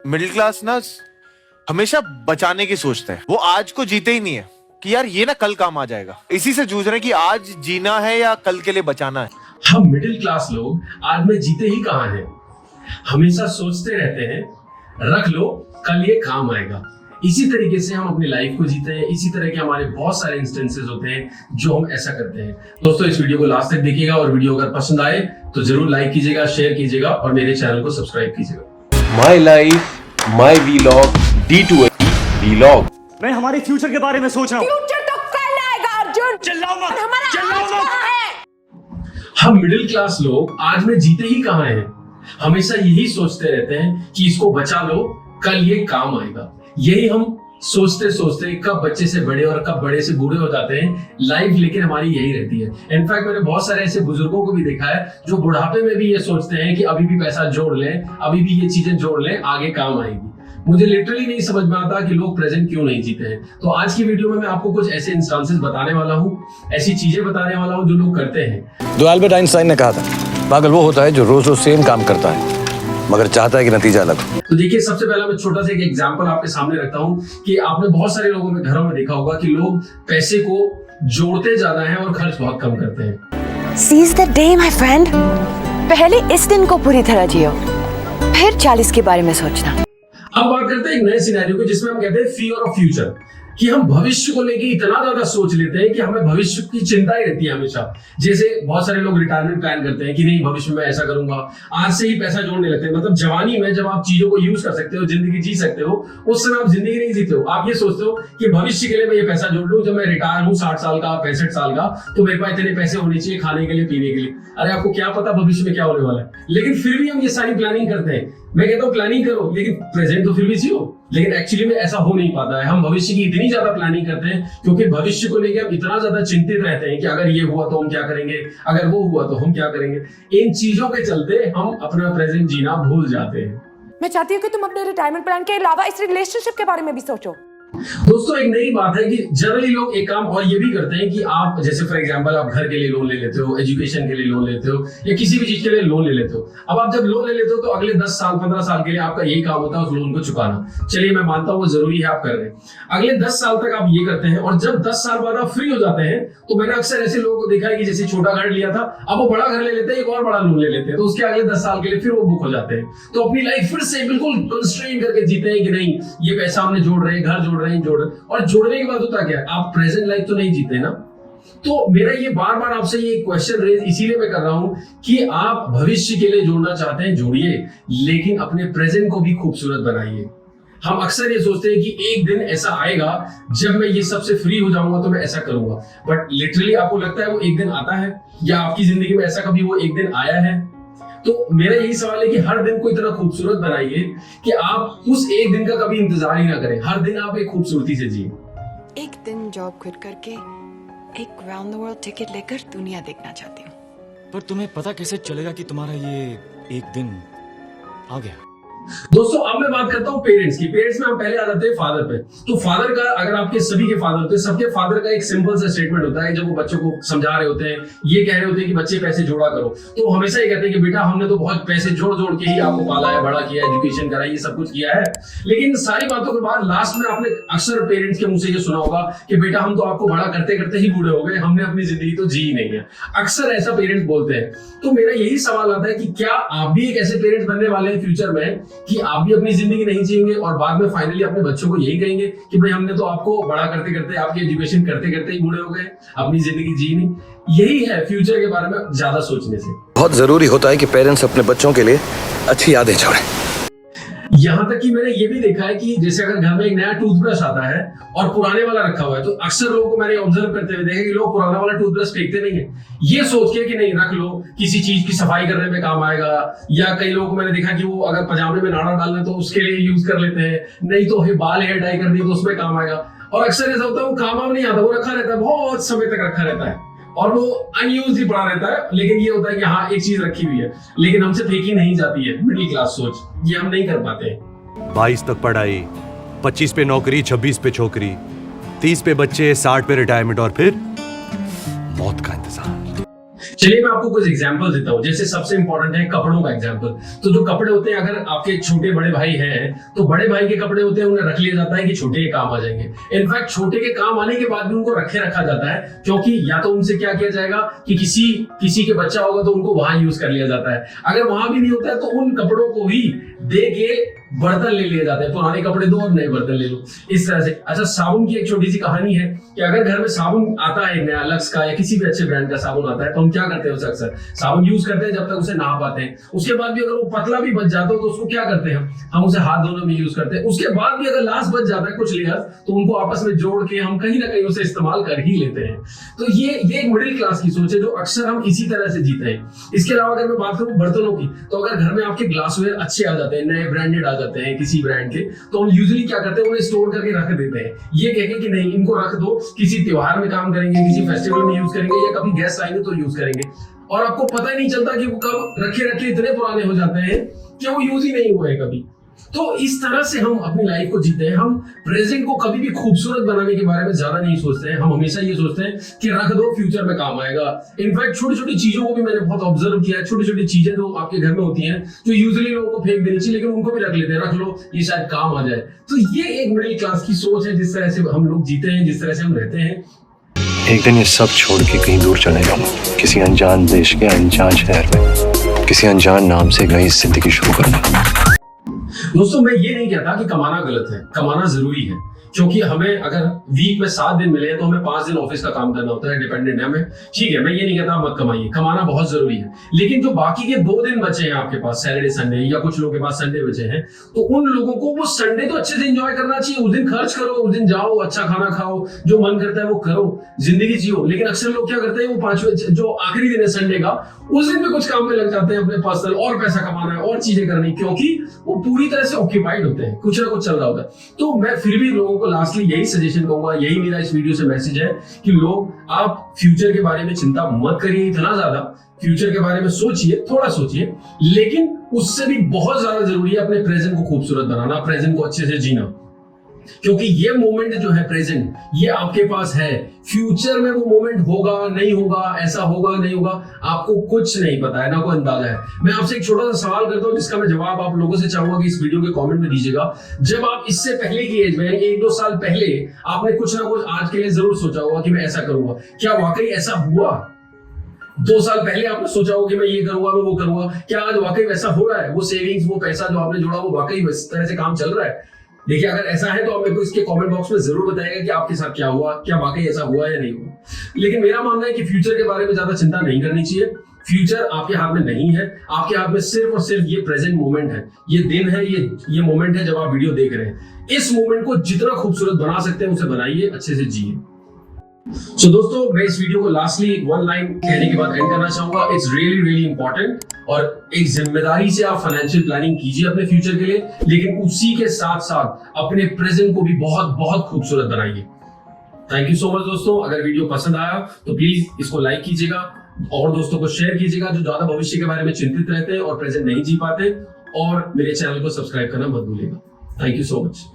Middle class ना हमेशा बचाने की सोचते हैं। वो आज को जीते ही नहीं है कि यार ये ना कल काम आ जाएगा। इसी से जूझ रहे हैं कि आज जीना है या कल के लिए बचाना है। हम मिडिल क्लास लोग आज में जीते ही कहां हैं। हमेशा सोचते रहते हैं रख लो कल ये काम आएगा। इसी तरीके से हम अपनी लाइफ को जीते हैं। इसी तरह के हमारे बहुत सारे इंस्टेंसेस होते हैं जो हम ऐसा करते हैं। दोस्तों इस वीडियो को लास्ट तक देखिएगा और वीडियो अगर पसंद आए तो जरूर लाइक कीजिएगा, शेयर कीजिएगा और मेरे चैनल को सब्सक्राइब कीजिएगा। My life my vlog D2A vlog. मैं हमारे फ्यूचर के बारे में सोच रहा हूँ। फ्यूचर तो कल आएगा अर्जुन। चिल्लाओ मत, हमारा चिल्लाओ आज मत। कहाँ है? हम मिडिल क्लास लोग आज में जीते ही कहां हैं। हमेशा यही सोचते रहते हैं कि इसको बचा लो कल ये काम आएगा। यही हम सोचते सोचते कब बच्चे से बड़े और कब बड़े से बूढ़े हो जाते हैं। लाइफ लेकिन हमारी यही रहती है। इनफैक्ट मैंने बहुत सारे ऐसे बुजुर्गों को भी देखा है जो बुढ़ापे में भी ये सोचते हैं कि अभी भी पैसा जोड़ लें, अभी भी ये चीजें जोड़ लें, आगे काम आएगी। मुझे लिटरली नहीं समझ में आता कि लोग प्रेजेंट क्यों नहीं जीते हैं। तो आज की वीडियो में मैं आपको कुछ ऐसे इंस्टांसेस बताने वाला हूँ, ऐसी चीजें बताने वाला हूँ जो लोग करते हैं। जो अल्बर्ट आइंस्टाइन ने कहा था, पागल वो होता है जो रोज रोज सेम काम करता है मगर चाहता है कि नतीजा अलग हो। तो देखिए सबसे पहला मैं छोटा सा एक एग्जांपल आपके सामने रखता हूँ कि आपने बहुत सारे लोगों में घरों में देखा होगा कि लोग पैसे को जोड़ते ज्यादा हैं और खर्च बहुत कम करते हैं। Seize the day, my friend. पहले इस दिन को पूरी तरह जियो, फिर 40 के बारे में सोचना। अब बात करते हैं एक नए सिनेरियो की जिसमें हम कहते हैं फियर ऑफ फ्यूचर, कि हम भविष्य को लेके इतना ज्यादा सोच लेते हैं कि हमें भविष्य की चिंता ही रहती है हमेशा। जैसे बहुत सारे लोग रिटायरमेंट प्लान करते हैं कि नहीं भविष्य में ऐसा करूंगा, आज से ही पैसा जोड़ने लगते हैं। मतलब जवानी में जब आप चीजों को यूज कर सकते हो, जिंदगी जी सकते हो, उस समय आप जिंदगी नहीं जीते हो। आप ये सोचते हो कि भविष्य के लिए मैं ये पैसा जोड़ लूं, जब मैं रिटायर हूं 60 साल का 65 साल का तो मेरे पास इतने पैसे होने चाहिए खाने के लिए, पीने के लिए। अरे आपको क्या पता भविष्य में क्या होने वाला है। लेकिन फिर भी हम ये सारी प्लानिंग करते हैं। मैं कहता हूँ प्लानिंग करो लेकिन प्रेजेंट तो फिर भी जियो। लेकिन एक्चुअली में ऐसा हो नहीं पाता है। हम भविष्य की इतनी ज्यादा प्लानिंग करते हैं क्योंकि भविष्य को लेकर हम इतना ज्यादा चिंतित रहते हैं कि अगर ये हुआ तो हम क्या करेंगे, अगर वो हुआ तो हम क्या करेंगे। इन चीजों के चलते हम अपना प्रेजेंट जीना भूल जाते हैं। मैं चाहती हूँ कि तुम अपने रिटायरमेंट प्लान के अलावा इस रिलेशनशिप के बारे में भी सोचो। दोस्तों एक नई बात है कि जनरली लोग एक काम और ये भी करते हैं कि आप जैसे फॉर एग्जांपल आप घर के लिए लोन ले लेते हो, एजुकेशन के लिए लोन लेते हो या किसी भी चीज के लिए लोन ले लेते हो। अब आप जब लोन ले लेते हो तो अगले 10 साल 15 साल के लिए आपका यही काम होता है उस लोन को चुकाना। चलिए मैं मानता हूँ वो जरूरी है, आप कर रहे हैं। अगले 10 साल तक आप ये करते हैं और जब 10 साल बाद आप फ्री हो जाते हैं तो मैंने अक्सर ऐसे लोगों को देखा है कि जैसे छोटा घर लिया था अब वो बड़ा घर ले लेते हैं, एक और बड़ा लोन ले लेते हैं, तो उसके अगले 10 साल के लिए फिर वो बुक हो जाते हैं। तो अपनी लाइफ फिर से बिल्कुल कंस्ट्रेन करके जीते हैं कि नहीं ये पैसा हमने जोड़ रहे हैं, घर जोड़ रहे हैं, जोड़ रहे हैं। और जोड़ने के बाद होता क्या, आप प्रेजेंट लाइफ तो नहीं जीते ना। तो मेरा ये बार बार आपसे ये क्वेश्चन रेज इसीलिए मैं कर रहा हूं कि आप भविष्य के लिए जोड़ना चाहते हैं जोड़िए, लेकिन अपने प्रेजेंट को भी खूबसूरत बनाइए। हम अक्सर ये सोचते हैं कि एक दिन ऐसा आएगा जब मैं ये सबसे फ्री हो जाऊंगा तो मैं ऐसा करूंगा, बट लिटरली आपको लगता है वो एक दिन आता है या आपकी जिंदगी में ऐसा कभी वो एक दिन आया है? तो मेरा यही सवाल है कि हर दिन को इतना खूबसूरत बनाइए कि आप उस एक दिन का कभी इंतजार ही ना करें। हर दिन आप एक खूबसूरती से जिए। एक दिन जॉब क्विट करके एक राउंड द वर्ल्ड टिकट लेकर दुनिया देखना चाहती हूँ। पर तुम्हें पता कैसे चलेगा कि तुम्हारा ये एक दिन आ गया? दोस्तों अब मैं बात करता हूँ पेरेंट्स की। पेरेंट्स में हम पहले आ जाते हैं फादर पे। तो फादर का अगर आपके सभी के फादर होते हैं, सबके फादर का एक सिंपल सा स्टेटमेंट होता है जब वो बच्चों को समझा रहे होते हैं, ये कह रहे होते हैं कि बच्चे पैसे जोड़ा करो, तो हमेशा ये कहते हैं कि बेटा हमने तो बहुत पैसे जोड़ जोड़ के ही आपको पाला है, बड़ा किया, एजुकेशन कराई, ये सब कुछ किया है। लेकिन सारी बातों के बाद लास्ट में आपने अक्सर पेरेंट्स के मुंह से ये सुना होगा कि बेटा हम तो आपको बड़ा करते करते ही बूढ़े हो गए, हमने अपनी जिंदगी तो जी नहीं है। अक्सर ऐसा पेरेंट्स बोलते हैं। तो मेरा यही सवाल आता है कि क्या आप भी एक ऐसे पेरेंट्स बनने वाले हैं फ्यूचर में कि आप भी अपनी जिंदगी नहीं जिएंगे और बाद में फाइनली अपने बच्चों को यही कहेंगे कि भाई हमने तो आपको बड़ा करते करते, आपकी एजुकेशन करते करते ही बूढ़े हो गए, अपनी जिंदगी जी नहीं। यही है फ्यूचर के बारे में ज्यादा सोचने से। बहुत जरूरी होता है कि पेरेंट्स अपने बच्चों के लिए अच्छी यादें छोड़ें। यहां तक कि मैंने ये भी देखा है कि जैसे अगर घर में एक नया टूथब्रश आता है और पुराने वाला रखा हुआ है तो अक्सर लोगों को मैंने ऑब्जर्व करते हुए देखा कि लोग पुराना वाला टूथब्रश फेंकते नहीं है, ये सोच के कि नहीं रख लो, किसी चीज की सफाई करने में काम आएगा। या कई लोगों को मैंने देखा कि वो अगर पजामे में नाड़ा डालने तो उसके लिए यूज कर लेते हैं, नहीं तो बाल हेयर डाई करनी तो उसमें काम आएगा। और अक्सर ऐसा होता है वो काम नहीं आता, वो रखा रहता है, बहुत समय तक रखा रहता है और वो अनयूज ही पड़ा रहता है। लेकिन ये होता है कि हाँ एक चीज रखी हुई है, लेकिन हमसे फेंकी नहीं जाती है। मिडिल क्लास सोच, ये हम नहीं कर पाते हैं। 22 तक पढ़ाई, 25 पे नौकरी, 26 पे छोकरी, 30 पे बच्चे, 60 पे रिटायरमेंट और फिर मौत का इंतजार। चलिए मैं आपको कुछ एग्जांपल देता हूँ। जैसे सबसे इंपॉर्टेंट है कपड़ों का एग्जांपल। तो जो कपड़े होते हैं, अगर आपके छोटे बड़े भाई हैं तो बड़े भाई के कपड़े होते हैं, उन्हें रख लिया जाता है कि छोटे के काम आ जाएंगे। इनफैक्ट छोटे के काम आने के बाद भी उनको रखा जाता है, क्योंकि या तो उनसे क्या किया जाएगा कि किसी के बच्चा होगा तो उनको वहां यूज कर लिया जाता है। अगर वहां भी नहीं होता है तो उन कपड़ों को ही दे के बर्तन ले लिए जाते हैं, पुराने कपड़े दो और नए बर्तन ले लो, इस तरह से। अच्छा, साबुन की एक छोटी सी कहानी है कि अगर घर में साबुन आता है नया लक्स का या किसी भी अच्छे ब्रांड का साबुन आता है तो हम क्या करते हैं, उसे अक्सर साबुन यूज करते हैं जब तक उसे नहा पाते हैं। उसके बाद भी अगर वो पतला भी बच जाता है तो उसको क्या करते हैं, हम उसे हाथ धोने में यूज करते हैं। उसके बाद भी अगर लास्ट बच जाता है कुछ लेयर तो उनको आपस में जोड़ के हम कहीं ना कहीं उसे इस्तेमाल कर ही लेते हैं। तो ये एक मिडिल क्लास की सोच है जो अक्सर हम इसी तरह से जीते हैं। इसके अलावा अगर मैं बात करूं बर्तनों की, तो अगर घर में आपके ग्लासवेयर अच्छे आ जाते हैं, नए ब्रांडेड आ जाते हैं किसी ब्रांड के, तो हम यूजुअली क्या करते हैं, उन्हें स्टोर करके रख देते हैं, ये कह के कि नहीं इनको रख दो, किसी त्योहार में काम करेंगे, किसी फेस्टिवल में यूज करेंगे या कभी गेस्ट आएंगे तो यूज करेंगे। और आपको पता ही नहीं चलता कि वो कब रखे इतने पुराने हो जाते हैं कि वो यूज ही नहीं हुए कभी। तो इस तरह से हम अपनी लाइफ को जीते हैं। हम प्रेजेंट को कभी भी खूबसूरत बनाने के बारे में ज्यादा नहीं सोचते हैं। हम हमेशा ये सोचते हैं कि रख दो, फ्यूचर में काम आएगा। इनफैक्ट छोटी छोटी चीजों को भी मैंने बहुत ऑब्जर्व किया है। छोटी छोटी चीजें जो आपके घर में होती हैं जो यूजुअली लोगों को फेंक देनी चाहिए, लेकिन उनको भी रख लेते हैं, रख लो ये शायद काम आ जाए। तो ये एक मिडिल क्लास की सोच है, जिस तरह से हम लोग जीते हैं, जिस तरह से हम रहते हैं। एक दिन ये सब छोड़ के कहीं दूर चले जाऊंगा, किसी अनजान देश के अनजान शहर में, किसी अनजान नाम से नई जिंदगी शुरू करूंगा। दोस्तों, मैं ये नहीं कहता कि कमाना गलत है, कमाना जरूरी है, क्योंकि हमें अगर वीक में 7 दिन मिले तो हमें 5 दिन ऑफिस का काम करना होता है, डिपेंडेंट है हमें। ठीक है, मैं ये नहीं कहता मत कमाइए, कमाना बहुत जरूरी है, लेकिन जो बाकी के 2 दिन बचे हैं आपके पास, सैटरडे संडे, या कुछ लोगों के पास संडे बचे हैं, तो उन लोगों को वो संडे तो अच्छे से एंजॉय करना चाहिए। उस दिन खर्च करो, उस दिन जाओ, अच्छा खाना खाओ, जो मन करता है वो करो, जिंदगी जियो। लेकिन अक्सर लोग क्या करते हैं, वो 5वें जो आखिरी दिन है संडे का, उस दिन भी कुछ काम में लग जाते हैं अपने पर्सनल, और पैसा कमाना है और चीजें करनी, क्योंकि वो पूरी तरह से ऑक्यूपाइड होते हैं, कुछ ना कुछ चल रहा होता है। तो मैं फिर भी लोगों को लास्टली यही सजेशन कहूंगा, यही मेरा इस वीडियो से मैसेज है कि लोग, आप फ्यूचर के बारे में चिंता मत करिए इतना ज्यादा। फ्यूचर के बारे में सोचिए, थोड़ा सोचिए, लेकिन उससे भी बहुत ज्यादा जरूरी है अपने प्रेजेंट को खूबसूरत बनाना, प्रेजेंट को अच्छे से जीना, क्योंकि ये मोमेंट जो है प्रेजेंट, ये आपके पास है। फ्यूचर में वो मोमेंट होगा नहीं होगा, ऐसा होगा नहीं होगा, आपको कुछ नहीं पता है, ना कोई अंदाजा है। मैं आपसे एक छोटा सा सवाल करता हूं जिसका मैं जवाब आप लोगों से चाहूंगा कि इस वीडियो के कमेंट में दीजिएगा। जब आप इससे पहले की एज में, 1-2 साल पहले, आपने कुछ ना कुछ आज के लिए जरूर सोचा होगा कि मैं ऐसा करूंगा, क्या वाकई ऐसा हुआ? 2 साल पहले आपने सोचा होगा कि मैं ये करूंगा, मैं वो करूंगा, क्या आज वाकई वैसा हो रहा है? वो सेविंग्स, वो पैसा जो आपने जोड़ा, वो वाकई इस तरह से काम चल रहा है? देखिए, अगर ऐसा है तो आप मेरे को इसके कमेंट बॉक्स में जरूर बताइएगा कि आपके साथ क्या हुआ, क्या वाकई ऐसा हुआ या नहीं हुआ। लेकिन मेरा मानना है कि फ्यूचर के बारे में ज्यादा चिंता नहीं करनी चाहिए। फ्यूचर आपके हाथ में नहीं है, आपके हाथ में सिर्फ और सिर्फ ये प्रेजेंट मोमेंट है, ये दिन है, ये मोमेंट है जब आप वीडियो देख रहे हैं। इस मोमेंट को जितना खूबसूरत बना सकते हैं उसे बनाइए, अच्छे से जिए। So, दोस्तों, मैं इस वीडियो को लास्टली 1 लाइन कहने के बाद एंड करना चाहूंगा। इट्स रियली रियली इंपॉर्टेंट, और एक जिम्मेदारी से आप फाइनेंशियल प्लानिंग कीजिए अपने फ्यूचर के लिए, लेकिन उसी के साथ साथ अपने प्रेजेंट को भी बहुत बहुत खूबसूरत बनाइए। थैंक यू सो मच दोस्तों। अगर वीडियो पसंद आया तो प्लीज इसको लाइक कीजिएगा और दोस्तों को शेयर कीजिएगा जो ज्यादा भविष्य के बारे में चिंतित रहते हैं और प्रेजेंट नहीं जी पाते, और मेरे चैनल को सब्सक्राइब करना मत भूलिएगा। Thank you so much.